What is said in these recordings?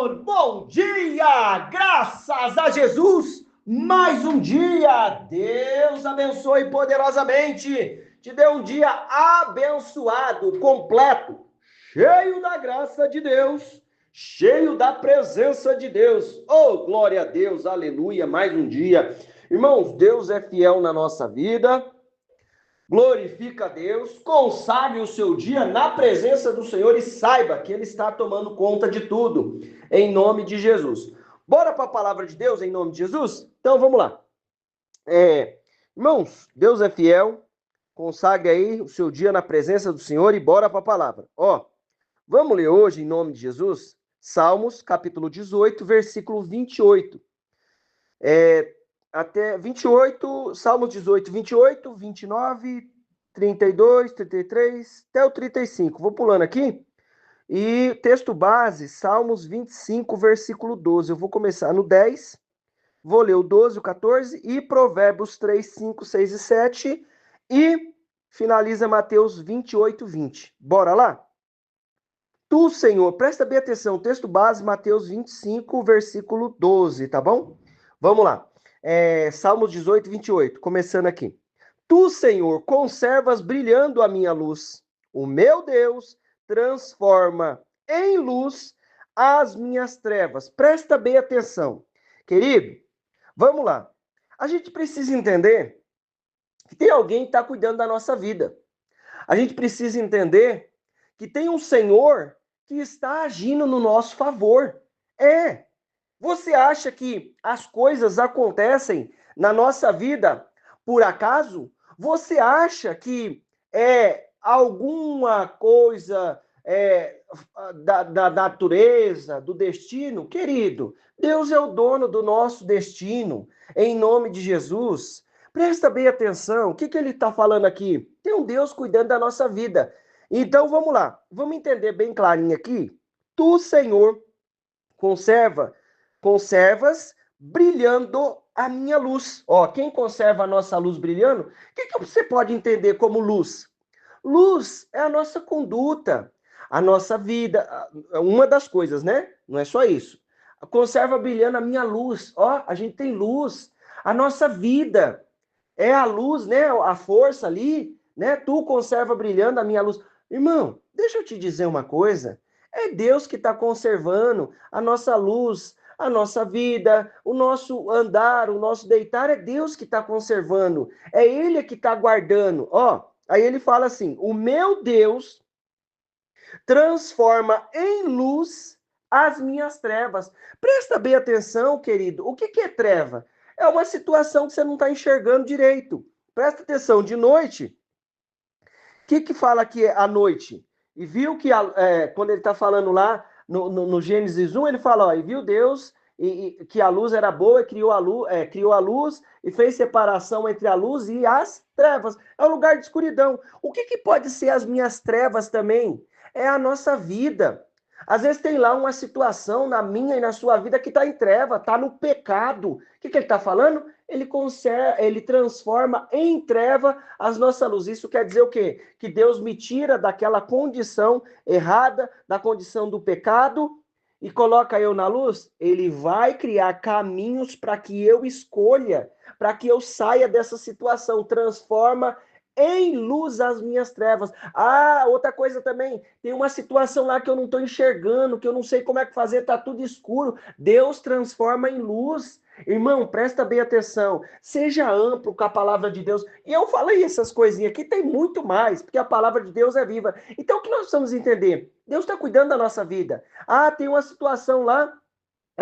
Senhor, bom dia, graças a Jesus, mais um dia, Deus abençoe poderosamente, te dê um dia abençoado, completo, cheio da graça de Deus, cheio da presença de Deus, oh glória a Deus, aleluia, mais um dia, irmãos, Deus é fiel na nossa vida. Glorifica a Deus, consagre o seu dia na presença do Senhor e saiba que Ele está tomando conta de tudo, em nome de Jesus. Bora para a palavra de Deus, em nome de Jesus? Então vamos lá. Irmãos, Deus é fiel, consagre aí o seu dia na presença do Senhor e bora para a palavra. Vamos ler hoje, em nome de Jesus, Salmos, capítulo 18, versículo 28. Até 28, Salmos 18, 28, 29, 32, 33, até o 35. Vou pulando aqui. E texto base, Salmos 25, versículo 12. Eu vou começar no 10, vou ler o 12, o 14 e Provérbios 3, 5, 6 e 7 e finaliza Mateus 28, 20. Bora lá? Tu, Senhor, presta bem atenção, texto base, Mateus 25, versículo 12, tá bom? Vamos lá. Salmos 18, 28, começando aqui. Tu, Senhor, conservas brilhando a minha luz. O meu Deus transforma em luz as minhas trevas. Presta bem atenção. Querido, vamos lá. A gente precisa entender que tem alguém que está cuidando da nossa vida. A gente precisa entender que tem um Senhor que está agindo no nosso favor. Você acha que as coisas acontecem na nossa vida por acaso? Você acha que é alguma coisa da natureza, do destino? Querido, Deus é o dono do nosso destino, em nome de Jesus. Presta bem atenção, o que ele está falando aqui? Tem um Deus cuidando da nossa vida. Então vamos lá, vamos entender bem clarinho aqui. Tu, Senhor, conservas brilhando a minha luz. Quem conserva a nossa luz brilhando? O que você pode entender como luz? Luz é a nossa conduta, a nossa vida, uma das coisas, né? Não é só isso. Conserva brilhando a minha luz. A gente tem luz. A nossa vida é a luz, né? A força ali, né? Tu conserva brilhando a minha luz. Irmão, deixa eu te dizer uma coisa. É Deus que está conservando a nossa luz, a nossa vida, o nosso andar, o nosso deitar. É Deus que está conservando. É Ele que está guardando. Aí ele fala assim: o meu Deus transforma em luz as minhas trevas. Presta bem atenção, querido. O que é treva? É uma situação que você não está enxergando direito. Presta atenção, de noite. O que fala aqui à noite? E viu que, quando ele está falando lá no Gênesis 1, ele fala, e viu Deus que a luz era boa e criou a luz e fez separação entre a luz e as trevas. É um lugar de escuridão. O que pode ser as minhas trevas também? É a nossa vida. Às vezes tem lá uma situação na minha e na sua vida que está em treva, está no pecado. O que ele está falando? Ele transforma em treva as nossas luzes. Isso quer dizer o quê? Que Deus me tira daquela condição errada, da condição do pecado, e coloca eu na luz. Ele vai criar caminhos para que eu escolha, para que eu saia dessa situação. Transforma em luz as minhas trevas. Outra coisa também, tem uma situação lá que eu não estou enxergando, que eu não sei como é que fazer, está tudo escuro. Deus transforma em luz. Irmão, presta bem atenção, seja amplo com a palavra de Deus. E eu falei essas coisinhas aqui, tem muito mais, porque a palavra de Deus é viva. Então o que nós precisamos entender? Deus está cuidando da nossa vida. Tem uma situação lá,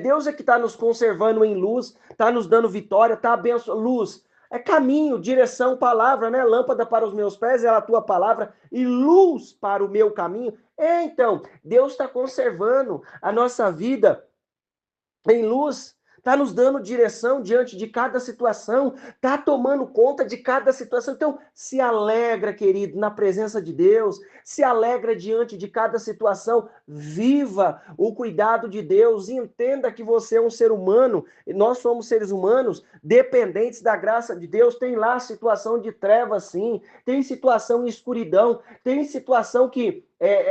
Deus que está nos conservando em luz, está nos dando vitória, está abençoando. Luz é caminho, direção, palavra, né? Lâmpada para os meus pés é a tua palavra e luz para o meu caminho. Então, Deus está conservando a nossa vida em luz, está nos dando direção diante de cada situação, está tomando conta de cada situação. Então, se alegra, querido, na presença de Deus, se alegra diante de cada situação, viva o cuidado de Deus, entenda que você é um ser humano, nós somos seres humanos dependentes da graça de Deus. Tem lá situação de trevas, sim, tem situação em escuridão, tem situação que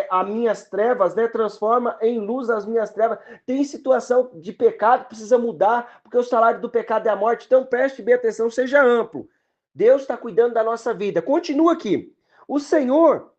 as minhas trevas, né? Transforma em luz as minhas trevas. Tem situação de pecado que precisa mudar, porque o salário do pecado é a morte. Então preste bem atenção, seja amplo. Deus está cuidando da nossa vida. Continua aqui. O Senhor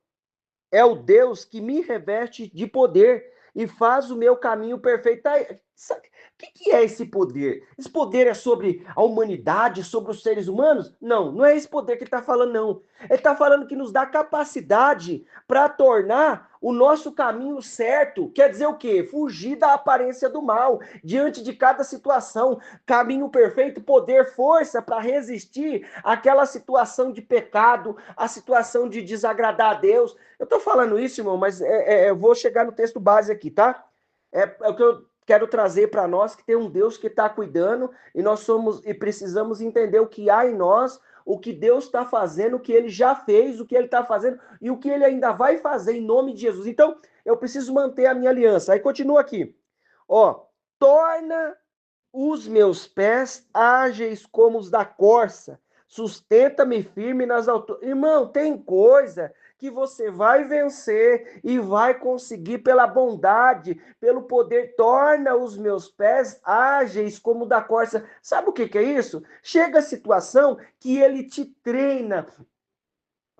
é o Deus que me reveste de poder e faz o meu caminho perfeito. O que é esse poder? Esse poder é sobre a humanidade, sobre os seres humanos? Não, não é esse poder que ele está falando, não. Ele está falando que nos dá capacidade para tornar o nosso caminho certo. Quer dizer o quê? Fugir da aparência do mal diante de cada situação. Caminho perfeito, poder, força para resistir àquela situação de pecado, a situação de desagradar a Deus. Eu estou falando isso, irmão, mas eu vou chegar no texto base aqui, tá? É o que eu quero trazer para nós, que tem um Deus que está cuidando e nós somos e precisamos entender o que há em nós, o que Deus está fazendo, o que Ele já fez, o que Ele está fazendo e o que Ele ainda vai fazer em nome de Jesus. Então, eu preciso manter a minha aliança. Aí continua aqui. Ó, torna os meus pés ágeis como os da corça, sustenta-me firme nas alturas. Irmão, tem coisa que você vai vencer e vai conseguir pela bondade, pelo poder. Torna os meus pés ágeis como o da corça. Sabe o que é isso? Chega a situação que ele te treina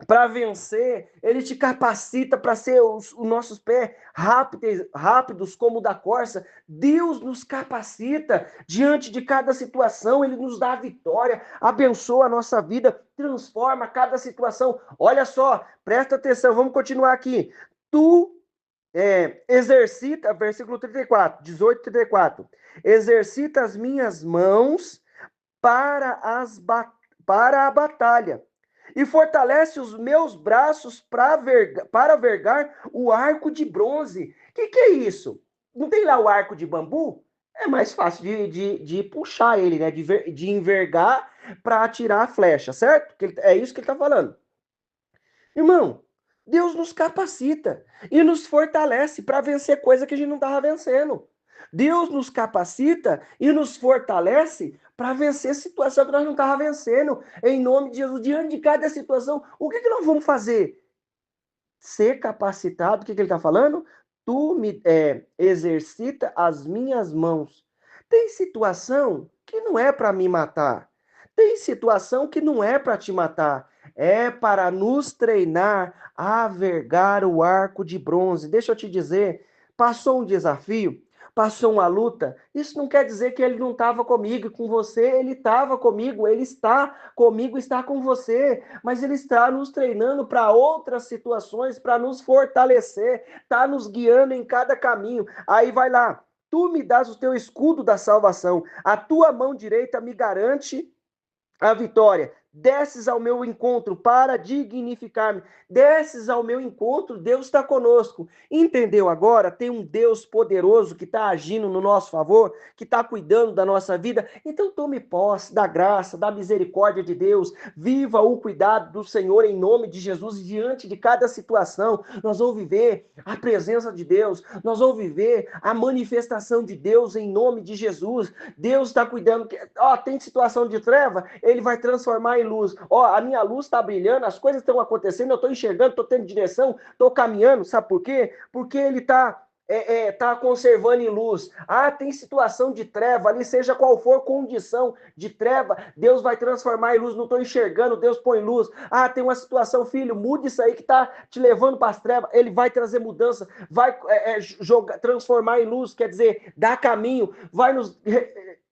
para vencer, ele te capacita para ser os nossos pés rápidos como o da corça. Deus nos capacita diante de cada situação, ele nos dá a vitória, abençoa a nossa vida, transforma cada situação. Olha só, presta atenção, vamos continuar aqui. Tu exercita, versículo 34, 18, 34. Exercita as minhas mãos para, para a batalha e fortalece os meus braços para vergar o arco de bronze. O que é isso? Não tem lá o arco de bambu? É mais fácil de puxar ele, né? De envergar para atirar a flecha, certo? É isso que ele está falando. Irmão, Deus nos capacita e nos fortalece para vencer coisa que a gente não estava vencendo. Deus nos capacita e nos fortalece para vencer situação que nós não estávamos vencendo. Em nome de Jesus, diante de cada situação, o que nós vamos fazer? Ser capacitado, o que ele está falando? Tu me exercita as minhas mãos. Tem situação que não é para me matar. Tem situação que não é para te matar. É para nos treinar a vergar o arco de bronze. Deixa eu te dizer, passou um desafio, passou uma luta, isso não quer dizer que ele não estava comigo, com você, ele estava comigo, ele está comigo, está com você, mas ele está nos treinando para outras situações, para nos fortalecer, está nos guiando em cada caminho. Aí vai lá, tu me dás o teu escudo da salvação, a tua mão direita me garante a vitória. Desces ao meu encontro para dignificar-me. Desces ao meu encontro, Deus está conosco. Entendeu agora? Tem um Deus poderoso que está agindo no nosso favor, que está cuidando da nossa vida. Então tome posse da graça, da misericórdia de Deus. Viva o cuidado do Senhor em nome de Jesus. Diante de cada situação, nós vamos viver a presença de Deus. Nós vamos viver a manifestação de Deus em nome de Jesus. Deus está cuidando. Tem situação de treva, Ele vai transformar em luz. A minha luz está brilhando, as coisas estão acontecendo, eu estou enxergando, estou tendo direção, estou caminhando. Sabe por quê? Porque Ele está tá conservando em luz. Tem situação de treva ali, seja qual for condição de treva, Deus vai transformar em luz. Não estou enxergando, Deus põe luz. Tem uma situação, filho, mude isso aí que está te levando para as trevas. Ele vai trazer mudança, vai transformar em luz, quer dizer, dar caminho, vai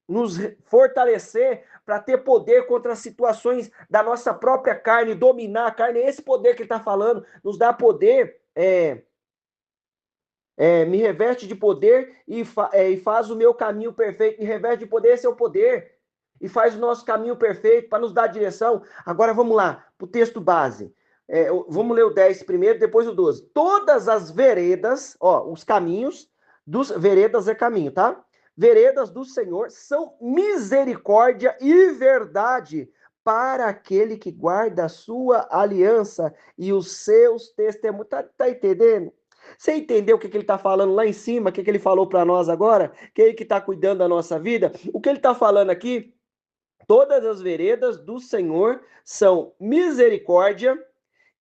nos fortalecer para ter poder contra as situações da nossa própria carne, dominar a carne. É esse poder que ele está falando, nos dá poder, me reveste de poder e faz o meu caminho perfeito. Me reveste de poder, esse é o poder. E faz o nosso caminho perfeito para nos dar direção. Agora vamos lá, para o texto base. Vamos ler o 10 primeiro, depois o 12. Todas as veredas, os caminhos, veredas é caminho, tá? Veredas do Senhor são misericórdia e verdade para aquele que guarda a sua aliança e os seus testemunhos. Tá entendendo? Você entendeu o que ele está falando lá em cima? O que ele falou para nós agora? Que ele que está cuidando da nossa vida? O que ele está falando aqui? Todas as veredas do Senhor são misericórdia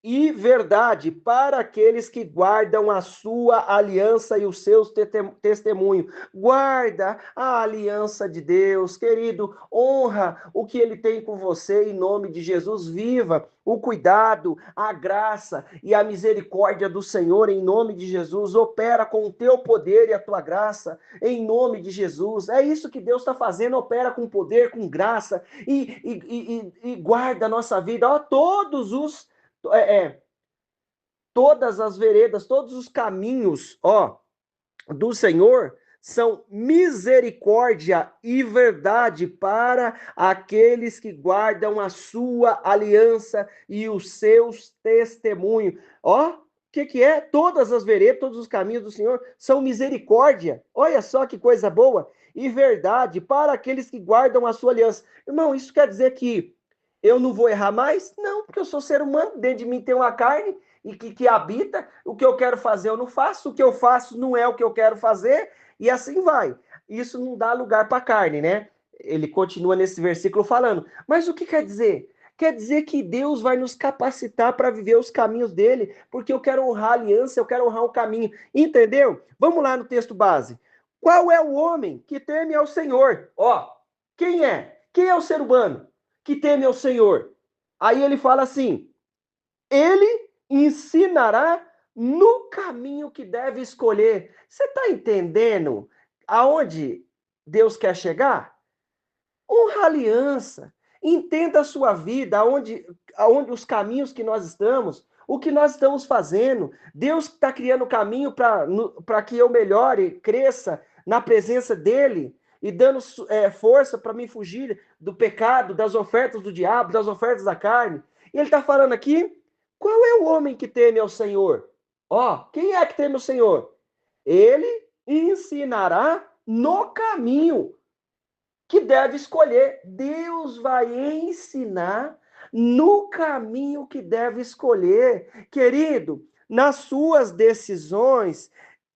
e verdade para aqueles que guardam a sua aliança e os seus testemunhos. Guarda a aliança de Deus, querido, honra o que ele tem com você em nome de Jesus. Viva o cuidado, a graça e a misericórdia do Senhor em nome de Jesus. Opera com o teu poder e a tua graça em nome de Jesus. É isso que Deus está fazendo, opera com poder, com graça e guarda a nossa vida. Ó, todas as veredas, todos os caminhos, ó, do Senhor são misericórdia e verdade para aqueles que guardam a sua aliança e os seus testemunhos. Ó, o que é? Todas as veredas, todos os caminhos do Senhor são misericórdia. Olha só que coisa boa. E verdade para aqueles que guardam a sua aliança. Irmão, isso quer dizer que eu não vou errar mais? Não, porque eu sou ser humano, dentro de mim tem uma carne e que habita, o que eu quero fazer eu não faço, o que eu faço não é o que eu quero fazer, e assim vai. Isso não dá lugar para a carne, né? Ele continua nesse versículo falando. Mas o que quer dizer? Quer dizer que Deus vai nos capacitar para viver os caminhos dele, porque eu quero honrar a aliança, eu quero honrar o caminho. Entendeu? Vamos lá no texto base. Qual é o homem que teme ao Senhor? Ó, quem é? Quem é o ser humano que teme ao Senhor? Aí ele fala assim: ele ensinará no caminho que deve escolher. Você está entendendo aonde Deus quer chegar? Honra a aliança. Entenda a sua vida, aonde os caminhos que nós estamos, o que nós estamos fazendo. Deus está criando o caminho para que eu melhore, cresça na presença dEle e dando força para me fugir do pecado, das ofertas do diabo, das ofertas da carne. E ele está falando aqui, qual é o homem que teme ao Senhor? Ó, quem é que teme o Senhor? Ele ensinará no caminho que deve escolher. Deus vai ensinar no caminho que deve escolher. Querido, nas suas decisões,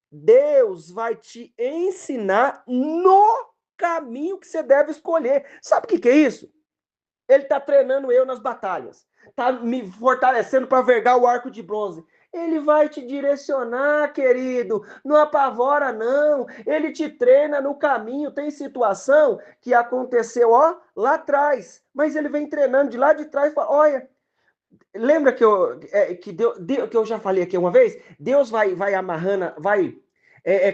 Deus vai te ensinar no caminho que você deve escolher. Sabe o que é isso? Ele está treinando eu nas batalhas. Está me fortalecendo para vergar o arco de bronze. Ele vai te direcionar, querido. Não apavora, não. Ele te treina no caminho. Tem situação que aconteceu, ó, lá atrás. Mas ele vem treinando de lá de trás. Olha, lembra que eu já falei aqui uma vez? Deus vai amarrando, vai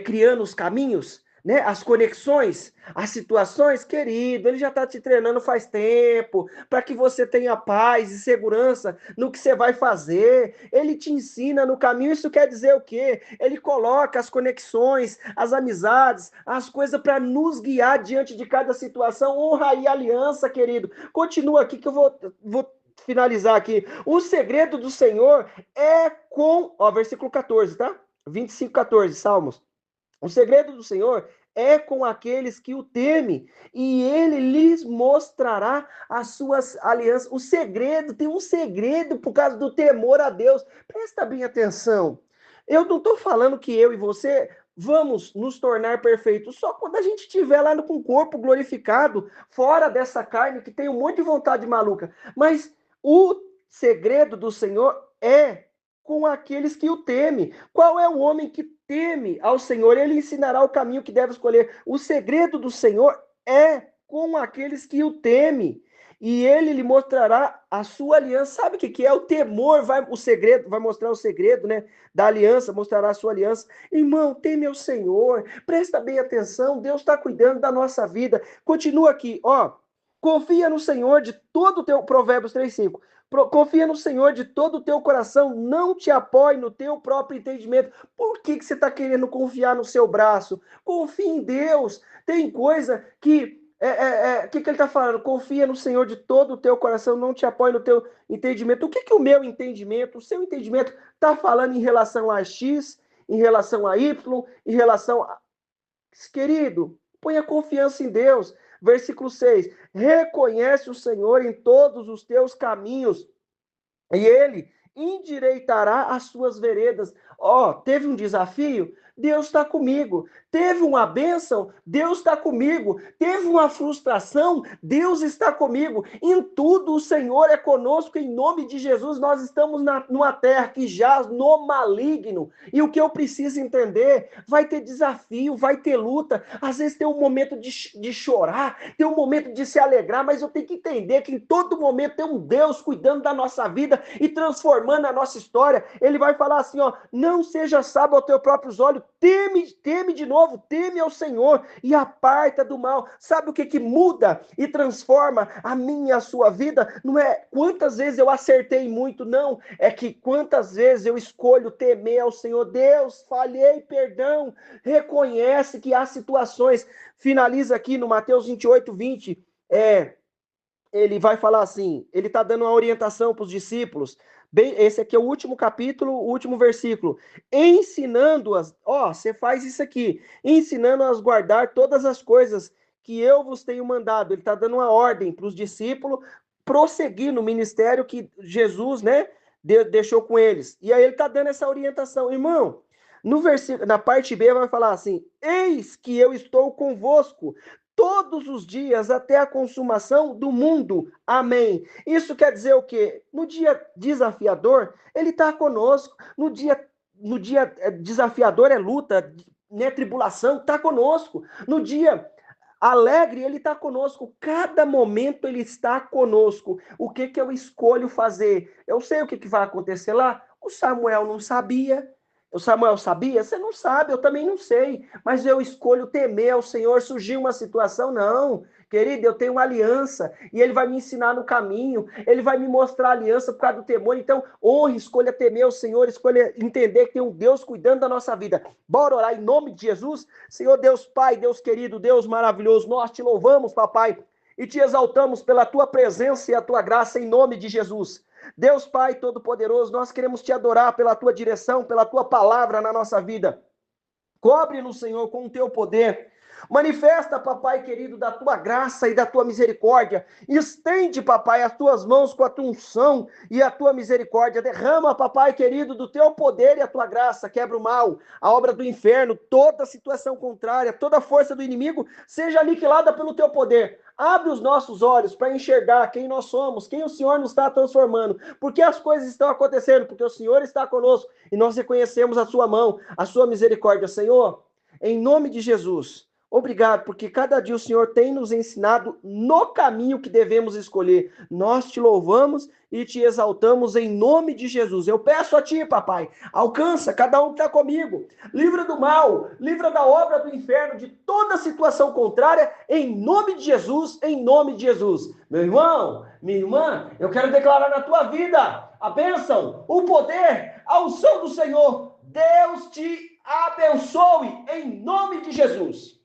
criando os caminhos, né? As conexões, as situações, querido, ele já está te treinando faz tempo, para que você tenha paz e segurança no que você vai fazer. Ele te ensina no caminho. Isso quer dizer o quê? Ele coloca as conexões, as amizades, as coisas para nos guiar diante de cada situação. Honra e aliança, querido. Continua aqui que eu vou finalizar aqui. O segredo do Senhor é com, ó, versículo 14, tá? 25, 14, Salmos. O segredo do Senhor é com aqueles que o temem, e ele lhes mostrará as suas alianças. O segredo, tem um segredo por causa do temor a Deus. Presta bem atenção. Eu não estou falando que eu e você vamos nos tornar perfeitos só quando a gente estiver lá com o corpo glorificado, fora dessa carne que tem um monte de vontade maluca. Mas o segredo do Senhor é com aqueles que o temem. Qual é o homem que teme ao Senhor? Ele ensinará o caminho que deve escolher. O segredo do Senhor é com aqueles que o temem. E ele lhe mostrará a sua aliança. Sabe o que é? O temor o segredo, vai mostrar o segredo, né? Da aliança, mostrará a sua aliança. Irmão, teme ao Senhor. Presta bem atenção. Deus está cuidando da nossa vida. Continua aqui, ó. Confia no Senhor de todo o teu... Provérbios 3:5. Confia no Senhor de todo o teu coração, não te apoie no teu próprio entendimento. Por que você está querendo confiar no seu braço? Confia em Deus. Tem coisa que... que ele está falando? Confia no Senhor de todo o teu coração, não te apoie no teu entendimento. O que o meu entendimento, o seu entendimento, está falando em relação a X, em relação a Y, em relação a... Querido, ponha confiança em Deus. Versículo 6. Reconhece o Senhor em todos os teus caminhos, e ele endireitará as suas veredas. Ó, teve um desafio? Deus está comigo. Teve uma bênção, Deus está comigo. Teve uma frustração, Deus está comigo. Em tudo o Senhor é conosco. Em nome de Jesus, nós estamos numa terra que jaz no maligno. E o que eu preciso entender, vai ter desafio, vai ter luta. Às vezes tem um momento de chorar, tem um momento de se alegrar, mas eu tenho que entender que em todo momento tem um Deus cuidando da nossa vida e transformando a nossa história. Ele vai falar assim, ó, não seja sábio aos teus próprios olhos, teme de novo, teme ao Senhor e aparta do mal. Sabe o que muda e transforma a minha e a sua vida? Não é quantas vezes eu acertei muito, não. É que quantas vezes eu escolho temer ao Senhor. Deus, falhei, perdão. Reconhece que há situações. Finaliza aqui no Mateus 28:20. Ele vai falar assim, ele está dando uma orientação para os discípulos. Bem, esse aqui é o último capítulo, o último versículo. Ensinando-as, você faz isso aqui, ensinando-as a guardar todas as coisas que eu vos tenho mandado. Ele está dando uma ordem para os discípulos prosseguir no ministério que Jesus, né, deixou com eles. E aí ele está dando essa orientação. Irmão, no versículo, na parte B vai falar assim, eis que eu estou convosco todos os dias até a consumação do mundo. Amém. Isso quer dizer o quê? No dia desafiador, ele está conosco. No dia desafiador é luta, né, tribulação, está conosco. No dia alegre, ele está conosco. Cada momento ele está conosco. O que eu escolho fazer? Eu sei o que vai acontecer lá. O Samuel não sabia. O Samuel sabia? Você não sabe, eu também não sei. Mas eu escolho temer ao Senhor. Surgiu uma situação? Não. Querido, eu tenho uma aliança e ele vai me ensinar no caminho, ele vai me mostrar a aliança por causa do temor. Então, honre, escolha temer o Senhor, escolha entender que tem um Deus cuidando da nossa vida. Bora orar em nome de Jesus? Senhor Deus Pai, Deus querido, Deus maravilhoso, nós te louvamos, papai, e te exaltamos pela tua presença e a tua graça em nome de Jesus. Deus Pai Todo-Poderoso, nós queremos te adorar pela tua direção, pela tua palavra na nossa vida. Cobre-nos, Senhor, com o teu poder. Manifesta, papai querido, da tua graça e da tua misericórdia. Estende, papai, as tuas mãos com a tua unção e a tua misericórdia. Derrama, papai querido, do teu poder e a tua graça. Quebra o mal, a obra do inferno, toda situação contrária, toda força do inimigo, seja aniquilada pelo teu poder. Abre os nossos olhos para enxergar quem nós somos, quem o Senhor nos está transformando, porque as coisas estão acontecendo, porque o Senhor está conosco e nós reconhecemos a sua mão, a sua misericórdia. Senhor, em nome de Jesus, obrigado, porque cada dia o Senhor tem nos ensinado no caminho que devemos escolher. Nós te louvamos e te exaltamos em nome de Jesus. Eu peço a ti, papai, alcança cada um que está comigo. Livra do mal, livra da obra do inferno, de toda situação contrária, em nome de Jesus, em nome de Jesus. Meu irmão, minha irmã, eu quero declarar na tua vida a bênção, o poder, a unção do Senhor. Deus te abençoe em nome de Jesus.